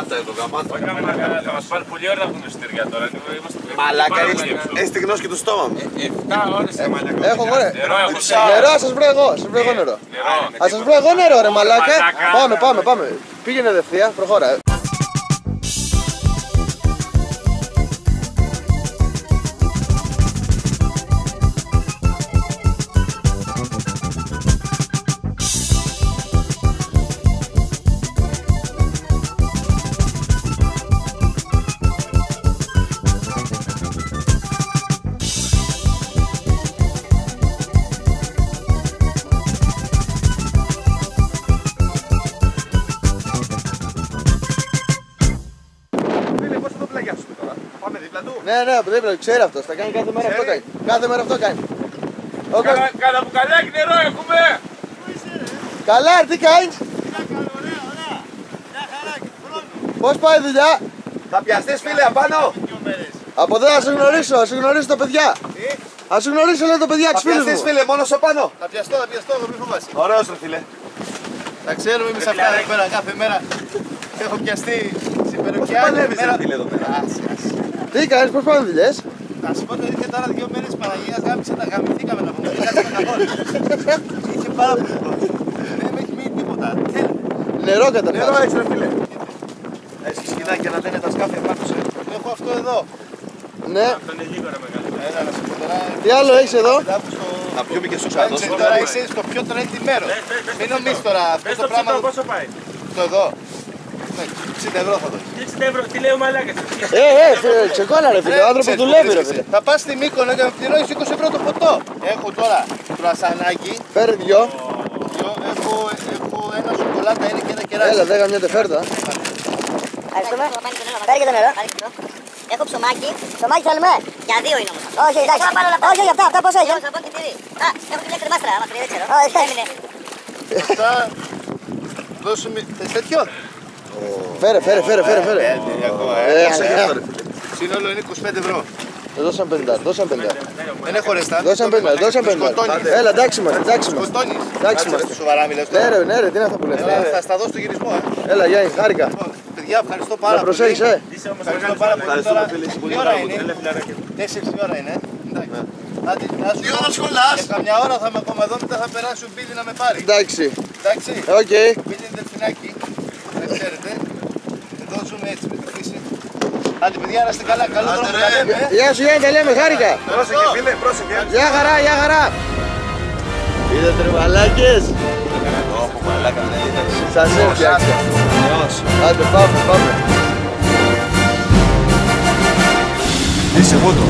γαμάτα εδώ, γαμάτα. Θα μας πάρει πολλή ώρα να βγουν εισιτήρια τώρα. Μαλάκα, έχεις τη γνώση και το στόμα μου. 7 ώρες σε μαλάκα. Έχω εγώ, ρε. Νερό, Νερό, σας βρω εγώ. Σας βρω εγώ νερό. Ας σας βρω εγώ νερό, ρε μαλάκα. Πάμε. Πήγαινε δευθεία, προχώρα. Ναι, δίπλα, ξέρει αυτός, θα κάνει κάθε μέρα αυτό κάνει. Κάθε μέρα αυτό κάνει. Κάνα μπουκαλάκι νερό έχουμε! Καλά, τι κάνεις? Ωραία. Μια χαρά και χρόνο. Πώς πάει η δουλειά? Θα πιαστείς φίλε απάνω. Από εδώ ας σε γνωρίσω τα παιδιά. Ας σε γνωρίσω λέω τα παιδιά Θα τους φίλους πιαστείς μου. φίλε μόνος απάνω. Θα πιαστώ, εγώ μη φοβάσαι. Ωραίος ρε φίλε. Τα ξέρουμε εμείς αυτά εδώ πέρα κάθε μέρα. Έχω πιαστεί σήμερα και άλλη Παλεύεις ρε μέρα. φίλε εδώ πέρα. Τι κάνεις, πώς πάνε δουλειές? Θα σου πω το ίδιο τώρα 2 μέρες Παναγίας γαμηθήκαμε να πούμε. Δεν κάτσαμε καθόλου. Είχε πάρα πολύ κόσμο. Δεν με έχει μείνει τίποτα. Νερό Νερό καταρχάς. έχεις ρε φίλε. Έχεις σκηνάκια να δένε τα σκάφη επάνω σε. Έχω αυτό εδώ. Ναι. Αυτό είναι λίγο ρε μεγάλο. Έλα να σου πω τώρα. Τι άλλο έχεις εδώ? Να πιούμε και στους κάτω. Τώρα είσαι στο πιο τρελτημένο. Μην νομίζεις τώρα αυτό Πες το το πράγμα. ψητό πόσο πάει. Το εδώ. 60 ευρώ θα δώσει. 60 ευρώ, τι λέει ο μαλάκας. Ξεκόνα ρε φίλε, ο άνθρωπος δουλεύει ρε φίλε. Θα πας στη Μύκονο και με πληρώνεις 20 ευρώ το ποτό. Έχω τώρα κρουασανάκι. Φέρε δυο. Έχω ένα σοκολάτα, είναι και ένα κεράκι. Έλα, δεν γαμιέται, φέρτα. Ευχαριστούμε. Φέρει και το νερό. Έχω ψωμάκι. Ψωμάκι θέλουμε. Για 2 είναι όμως. Όχι, εντάξει. Όχι, αυτά πώς έχει. Θα πω και τυρί. Α, έχω και μια κρεμάστρα, άμα χρειάζεται, δεν ξέρω. Έμεινε. Αυτά δώσουμε. Θες τέτοιο? Φέρε. Σύνολο είναι 25 ευρώ. Δώσαν 50. Δεν έχω ρεστά. Δώσαν 50. Έλα, εντάξει είμαστε. Σκοτώνεις. Σοβαρά μιλάς τώρα. Ναι ρε, τι είναι αυτό που λες. Θα στα δώσω στο γυρισμό. Έλα, Γιάννη, χάρηκα. Παιδιά, ευχαριστώ πάρα Να πολύ. προσέχεις, Ευχαριστώ πάρα πολύ. Τώρα, τι ώρα είναι? 4 ώρα είναι. Τι ώρα σχολάς? Σε καμιά ώρα θα είμαι ακόμα εδώ, μετά θα περάσει ο Μπίλι να με πάρει. Εντάξει. Οκ. Μπίλι είναι δελφινάκι, δεν ξέρετε. Εδώ ζούμε έτσι με τη φύση. Άντε παιδιά, να είστε καλά, καλό δρόμο να λέμε. Γεια σου Γιάννη, τα λέμε, χάρηκα. Πρόσεχε φίλε, πρόσεχε. Γεια χαρά. Είδατε ρε μαλάκες. Ωπω μαλάκα δεν ήταν. Σας έφτιαξα. Άντε πάμε. Είσαι βούτο.